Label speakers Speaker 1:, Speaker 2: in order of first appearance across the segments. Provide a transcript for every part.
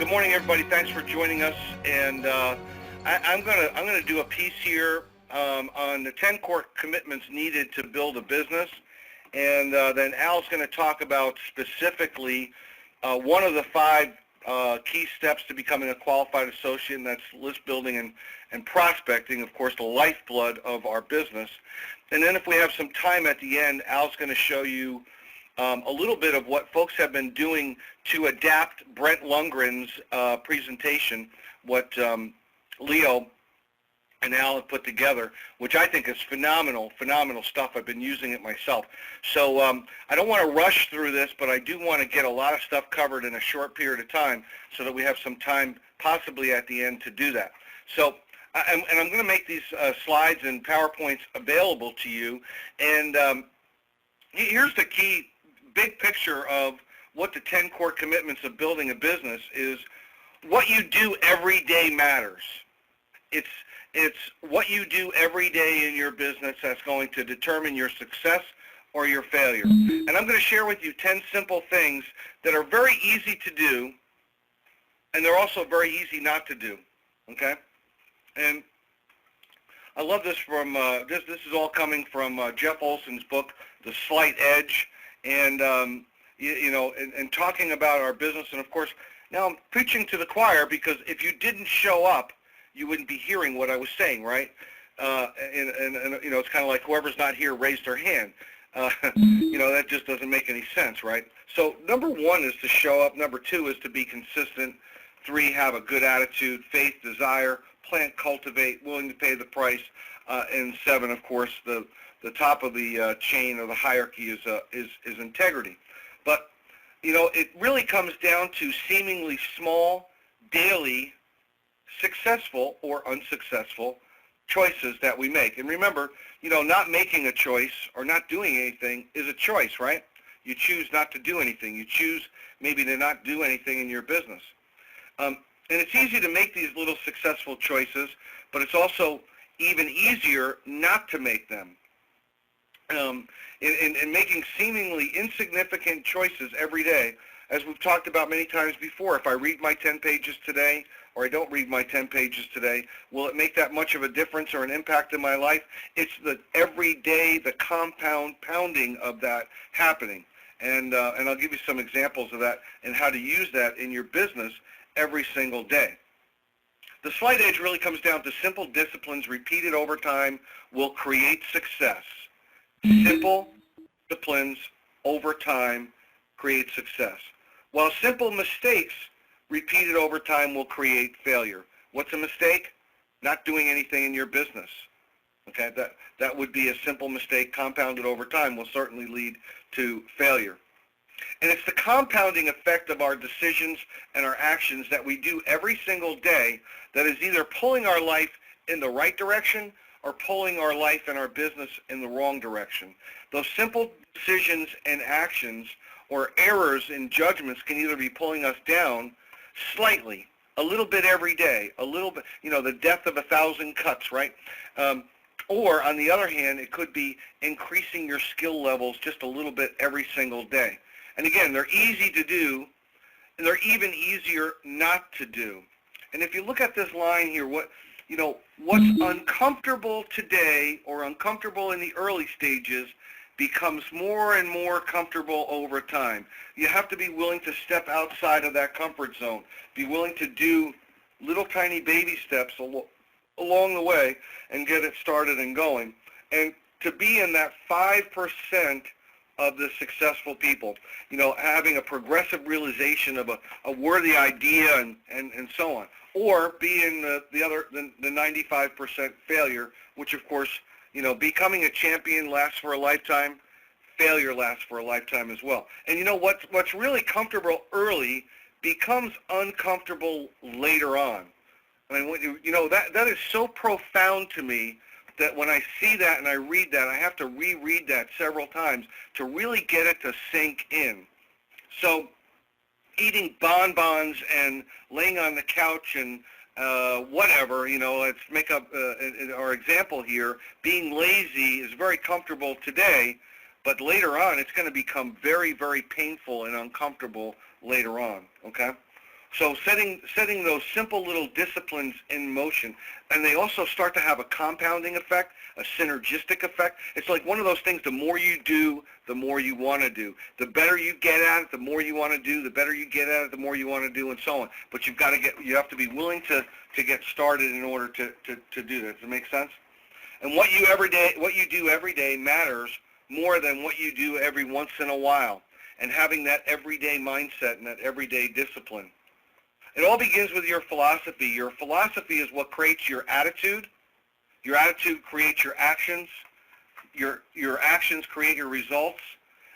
Speaker 1: Good morning, everybody. Thanks for joining us. And I'm gonna do a piece here on the 10 core commitments needed to build a business, and then Al's going to talk about specifically one of the 5 key steps to becoming a qualified associate, and that's list building and prospecting, of course, the lifeblood of our business. And then if we have some time at the end, Al's going to show you a little bit of what folks have been doing to adapt Brent Lundgren's presentation, what Leo and Al have put together, which I think is phenomenal stuff. I've been using it myself. So I don't want to rush through this, but I do want to get a lot of stuff covered in a short period of time so that we have some time possibly at the end to do that. So and I'm going to make these slides and PowerPoints available to you. And here's the key big picture of what the 10 core commitments of building a business is. What you do every day matters. It's what you do every day in your business that's going to determine your success or your failure. And I'm going to share with you 10 simple things that are very easy to do, and they're also very easy not to do, okay? And I love this from, this is all coming from Jeff Olson's book, The Slight Edge, and, you know, and talking about our business. And, of course, now I'm preaching to the choir because if you didn't show up, you wouldn't be hearing what I was saying, right? And you know, it's kind of like whoever's not here raised their hand. You know, that just doesn't make any sense, right? So number 1 is to show up. Number 2 is to be consistent. 3, have a good attitude, faith, desire, plant, cultivate, willing to pay the price. And 7, of course, the top of the chain or the hierarchy is integrity. But, you know, it really comes down to seemingly small, daily, successful or unsuccessful choices that we make. And remember, you know, not making a choice or not doing anything is a choice, right? You choose not to do anything. You choose maybe to not do anything in your business. And it's easy to make these little successful choices, but it's also even easier not to make them. In making seemingly insignificant choices every day, as we've talked about many times before, if I read my 10 pages today or I don't read my 10 pages today, will it make that much of a difference or an impact in my life? It's the everyday, the compounding of that happening. And I'll give you some examples of that and how to use that in your business every single day. The Slight Edge really comes down to simple disciplines repeated over time will create success. Simple disciplines over time create success, while simple mistakes repeated over time will create failure. What's a mistake? Not doing anything in your business. Okay, that would be a simple mistake. Compounded over time will certainly lead to failure. And it's the compounding effect of our decisions and our actions that we do every single day that is either pulling our life in the right direction or pulling our life and our business in the wrong direction. Those simple decisions and actions or errors in judgments can either be pulling us down slightly, a little bit every day, a little bit, you know, the death of 1,000 cuts, right? Or on the other hand, it could be increasing your skill levels just a little bit every single day. And again, they're easy to do, and they're even easier not to do. And if you look at this line here, what's uncomfortable today or uncomfortable in the early stages becomes more and more comfortable over time. You have to be willing to step outside of that comfort zone, be willing to do little tiny baby steps along the way and get it started and going. And to be in that 5% of the successful people, you know, having a progressive realization of a worthy idea and so on, or being the 95% failure, which of course, you know, becoming a champion lasts for a lifetime, failure lasts for a lifetime as well. And you know what's really comfortable early becomes uncomfortable later on. I mean, you know, that is so profound to me that when I see that and I read that, I have to reread that several times to really get it to sink in. So eating bonbons and laying on the couch and whatever, you know, let's make up our example here. Being lazy is very comfortable today, but later on it's going to become very, very painful and uncomfortable later on, okay? So setting those simple little disciplines in motion, and they also start to have a compounding effect, a synergistic effect. It's like one of those things, the more you do, the more you want to do. The better you get at it, the more you want to do, the better you get at it, the more you want to do, and so on. But you have to be willing to get started in order to do that. Does it make sense? And what you do every day matters more than what you do every once in a while. And having that everyday mindset and that everyday discipline. It all begins with your philosophy. Your philosophy is what creates your attitude. Your attitude creates your actions. Your actions create your results.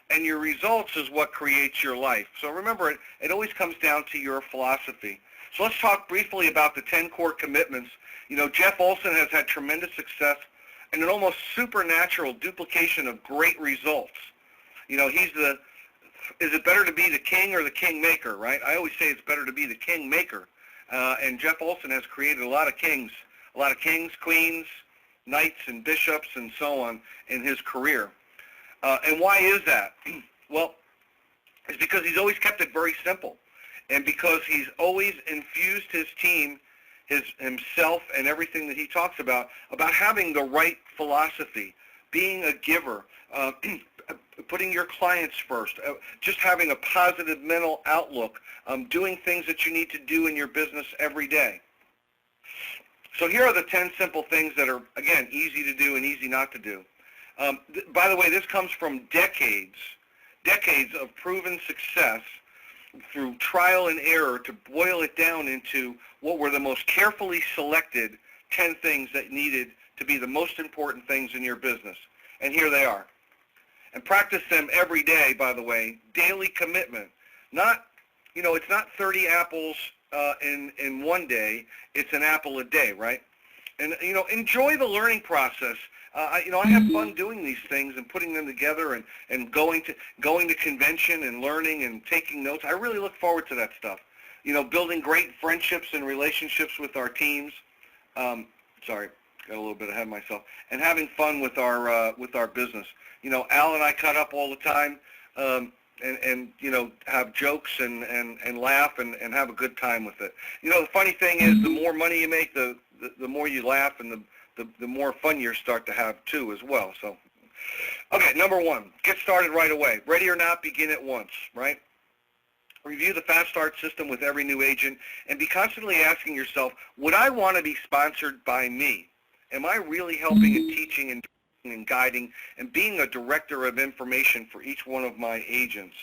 Speaker 1: And your results is what creates your life. So remember, it always comes down to your philosophy. So let's talk briefly about the 10 core commitments. You know, Jeff Olson has had tremendous success and an almost supernatural duplication of great results. You know, is it better to be the king or the king maker, right? I always say it's better to be the king maker. And Jeff Olson has created a lot of kings, queens, knights, and bishops, and so on in his career. And why is that? Well, it's because he's always kept it very simple. And because he's always infused his team, himself, and everything that he talks about having the right philosophy, being a giver, putting your clients first, just having a positive mental outlook, doing things that you need to do in your business every day. So here are the 10 simple things that are, again, easy to do and easy not to do. By the way, this comes from decades of proven success through trial and error to boil it down into what were the most carefully selected 10 things that needed to be the most important things in your business. And here they are. And practice them every day, by the way. Daily commitment. It's not 30 apples in one day. It's an apple a day, right? And, enjoy the learning process. I have fun doing these things and putting them together and going to convention and learning and taking notes. I really look forward to that stuff. Building great friendships and relationships with our teams. Sorry, got a little bit ahead of myself. And having fun with our business. Al and I cut up all the time, and have jokes and laugh and have a good time with it. The funny thing is, the more money you make, the more you laugh, and the more fun you start to have too as well. So, okay, number one, get started right away. Ready or not, begin at once, right? Review the Fast Start system with every new agent and be constantly asking yourself, would I want to be sponsored by me? Am I really helping and teaching and guiding and being a director of information for each one of my agents?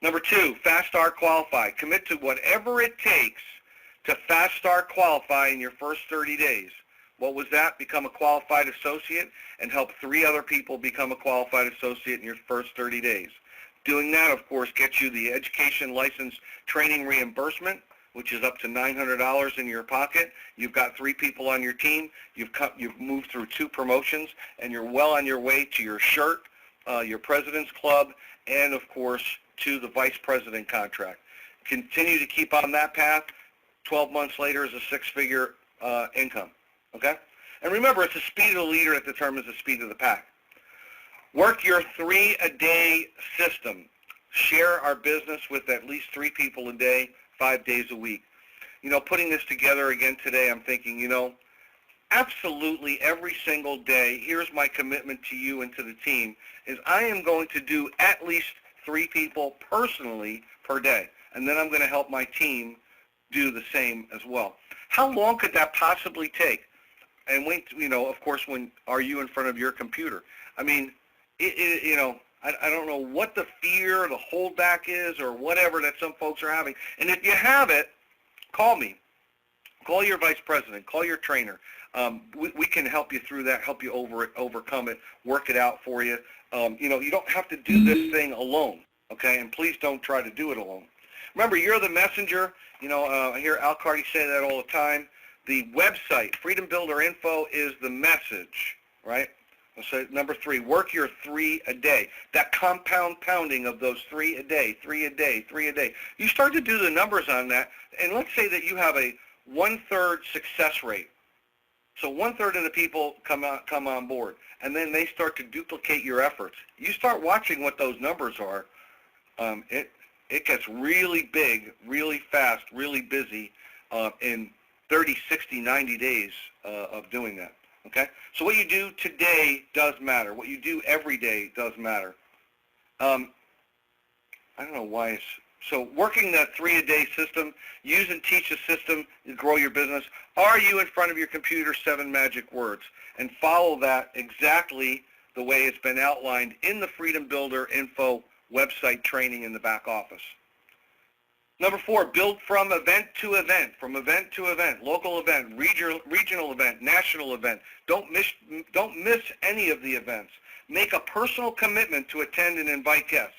Speaker 1: Number two, Fast Start Qualify. Commit to whatever it takes to Fast Start Qualify in your first 30 days. What was that? Become a qualified associate and help 3 other people become a qualified associate in your first 30 days. Doing that, of course, gets you the education license training reimbursement, which is up to $900 in your pocket. You've got 3 people on your team. You've moved through 2 promotions, and you're well on your way to your shirt, your President's Club, and, of course, to the Vice President contract. Continue to keep on that path. 12 months later is a 6-figure income, okay? And remember, it's the speed of the leader that determines the speed of the pack. Work your 3-a-day system. Share our business with at least 3 people a day, 5 days a week. Putting this together again today, I'm thinking, absolutely every single day, here's my commitment to you and to the team, is I am going to do at least 3 people personally per day. And then I'm going to help my team do the same as well. How long could that possibly take? And when, of course, when are you in front of your computer? I mean, I don't know what the fear, the holdback is, or whatever that some folks are having. And if you have it, call me. Call your vice president. Call your trainer. We can help you through that, help you overcome it, work it out for you. You don't have to do this thing alone, okay? And please don't try to do it alone. Remember, you're the messenger. I hear Al Carty say that all the time. The website, Freedom Builder Info, is the message, right? So number 3, work your 3 a day. That compound pounding of those 3 a day, 3 a day, 3 a day. You start to do the numbers on that, and let's say that you have a 1/3 success rate. So 1/3 of the people come on board, and then they start to duplicate your efforts. You start watching what those numbers are. it gets really big, really fast, really busy in 30, 60, 90 days of doing that. Okay? So what you do today does matter. What you do every day does matter. I don't know why it's... So working that 3-a-day system, use and teach a system to grow your business. Are you in front of your computer 7 magic words? And follow that exactly the way it's been outlined in the Freedom Builder info website training in the back office. Number 4, build from event to event, local event, regional event, national event. Don't miss any of the events. Make a personal commitment to attend and invite guests.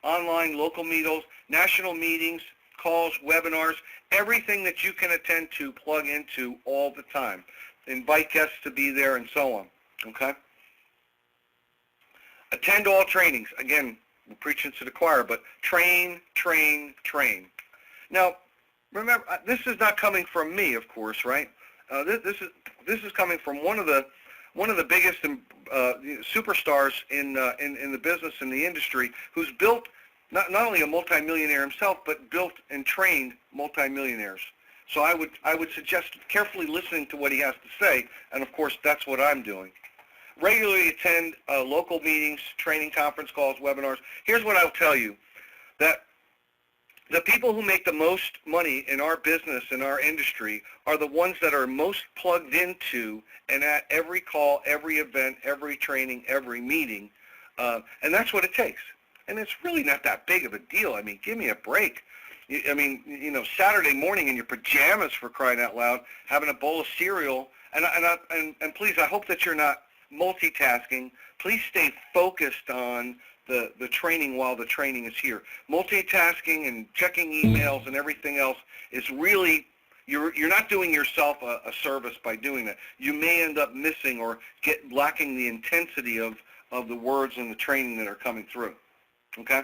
Speaker 1: Online, local meetings, national meetings, calls, webinars, everything that you can attend to, plug into all the time. Invite guests to be there and so on, okay? Attend all trainings. Again, we're preaching to the choir, but train, train, train. Now, remember, this is not coming from me, of course, right? This is coming from one of the biggest superstars in the business and the industry, who's built not only a multimillionaire himself, but built and trained multimillionaires. So I would suggest carefully listening to what he has to say, and of course that's what I'm doing. Regularly attend local meetings, training conference calls, webinars. Here's what I'll tell you, that the people who make the most money in our business, in our industry, are the ones that are most plugged into and at every call, every event, every training, every meeting. And that's what it takes. And it's really not that big of a deal. I mean, give me a break. I mean, you know, Saturday morning in your pajamas, for crying out loud, having a bowl of cereal. And please, I hope that you're not multitasking. Please stay focused on the training while the training is here. Multitasking and checking emails and everything else is really, you're not doing yourself a service by doing that. You may end up missing or lacking the intensity of the words and the training that are coming through. Okay?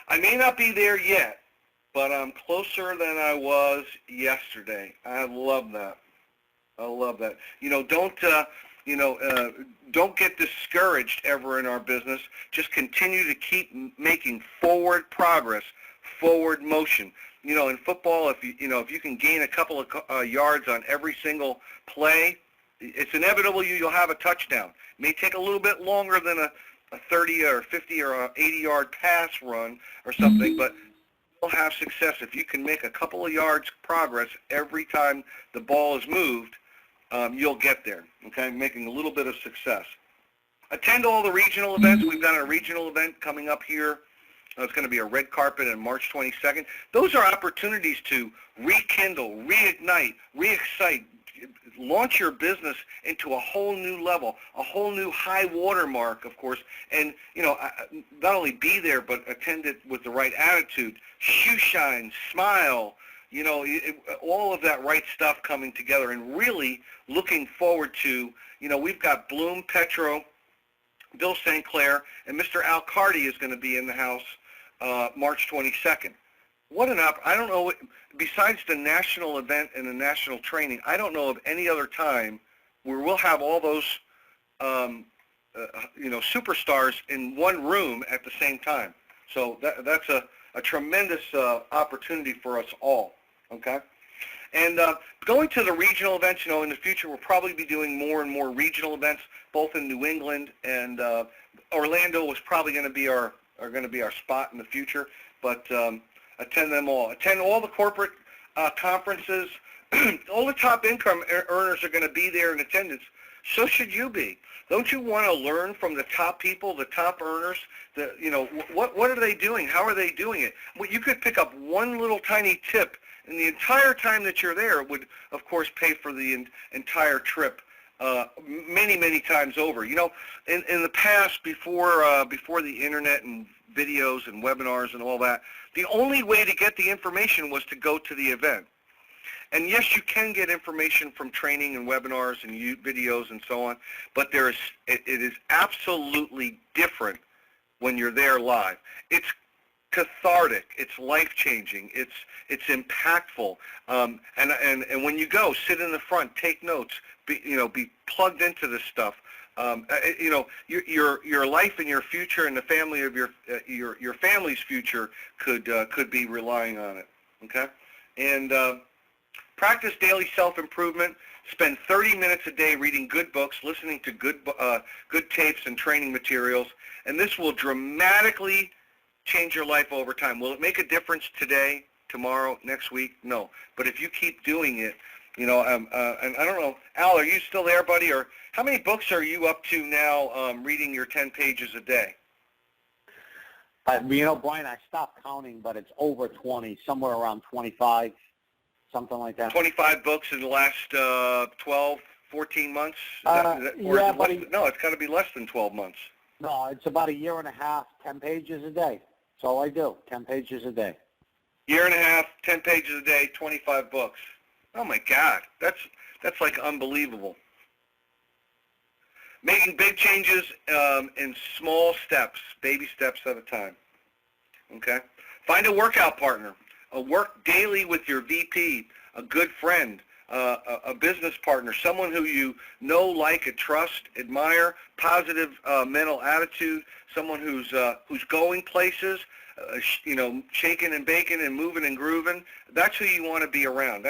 Speaker 1: I may not be there yet, but I'm closer than I was yesterday. I love that. I love that. You know, don't get discouraged ever in our business. Just continue to keep making forward progress, forward motion. You know, in football, if you can gain a couple of yards on every single play, it's inevitable you'll have a touchdown. It may take a little bit longer than a 30 or 50 or 80-yard pass run or something, but you'll have success if you can make a couple of yards progress every time the ball is moved. You'll get there, okay, making a little bit of success. Attend all the regional events. We've got a regional event coming up here. It's going to be a red carpet on March 22nd. Those are opportunities to rekindle, reignite, re-excite, launch your business into a whole new level, a whole new high water mark, of course, and, you know, not only be there, but attend it with the right attitude, shoe shine, smile, you know, all of that right stuff coming together, and really looking forward to, you know, we've got Bloom, Petro, Bill St. Clair, and Mr. Al Carty is going to be in the house March 22nd. What an I don't know, besides the national event and the national training, I don't know of any other time where we'll have all those, you know, superstars in one room at the same time. So that's a tremendous opportunity for us all, okay? And going to the regional events, you know, in the future we'll probably be doing more and more regional events, both in New England and Orlando is probably going to be our spot in the future, but attend them all. Attend all the corporate conferences. All the top income earners are going to be there in attendance. So should you be. Don't you want to learn from the top people, the top earners? You know, what are they doing? How are they doing it? Well, you could pick up one little tiny tip, and the entire time that you're there would, of course, pay for the entire trip many, many times over. You know, in the past, before the internet and videos and webinars and all that, the only way to get the information was to go to the event. And yes, you can get information from training and webinars and videos and so on, but it is absolutely different when you're there live. It's cathartic, it's life-changing, it's impactful, and when you go, sit in the front, take notes, be plugged into this stuff, Your life and your future and the family of your family's future could be relying on it. Okay, and practice daily self-improvement. Spend 30 minutes a day reading good books, listening to good tapes and training materials, and this will dramatically change your life over time. Will it make a difference today, tomorrow, next week? No. But if you keep doing it, and I don't know, Al, are you still there, buddy? Or how many books are you up to now reading your 10 pages a day?
Speaker 2: Brian, I stopped counting, but it's over 20, somewhere around 25, something like that.
Speaker 1: 25 books in the last 12, 14 months? No, it's got to be less than 12 months.
Speaker 2: No, it's about a year and a half, 10 pages a day. That's all I do, 10 pages a day.
Speaker 1: Year and a half, 10 pages a day, 25 books. Oh, my God. That's like unbelievable. Making big changes in small steps, baby steps at a time. Okay? Find a workout partner. Work daily with your VP, a good friend, a business partner, someone who you know, like, and trust, admire, positive mental attitude, someone who's going places, shaking and baking and moving and grooving. That's who you want to be around.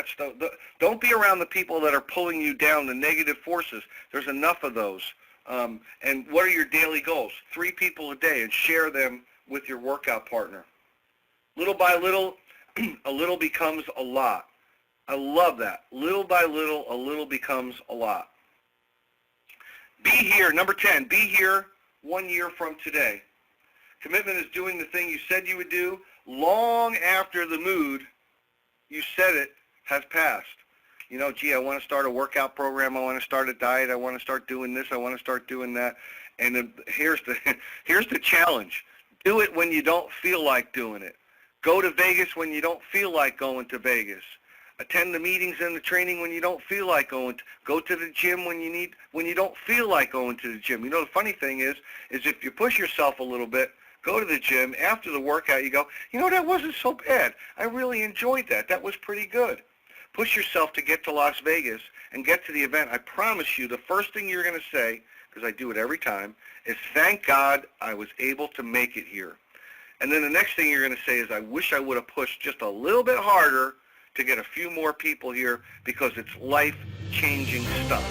Speaker 1: Don't be around the people that are pulling you down, the negative forces. There's enough of those. And what are your daily goals? 3 people a day, and share them with your workout partner. Little by little, a little becomes a lot. I love that. Little by little, a little becomes a lot. Be here. Number 10, be here 1 year from today. Commitment is doing the thing you said you would do long after the mood you said it has passed. I want to start a workout program. I want to start a diet. I want to start doing this. I want to start doing that. And then here's the challenge. Do it when you don't feel like doing it. Go to Vegas when you don't feel like going to Vegas. Attend the meetings and the training when you don't feel like going. Go to the gym when you don't feel like going to the gym. The funny thing is if you push yourself a little bit, go to the gym. After the workout, you go, that wasn't so bad. I really enjoyed that. That was pretty good. Push yourself to get to Las Vegas and get to the event. I promise you the first thing you're going to say, because I do it every time, is thank God I was able to make it here. And then the next thing you're going to say is I wish I would have pushed just a little bit harder to get a few more people here because it's life-changing stuff.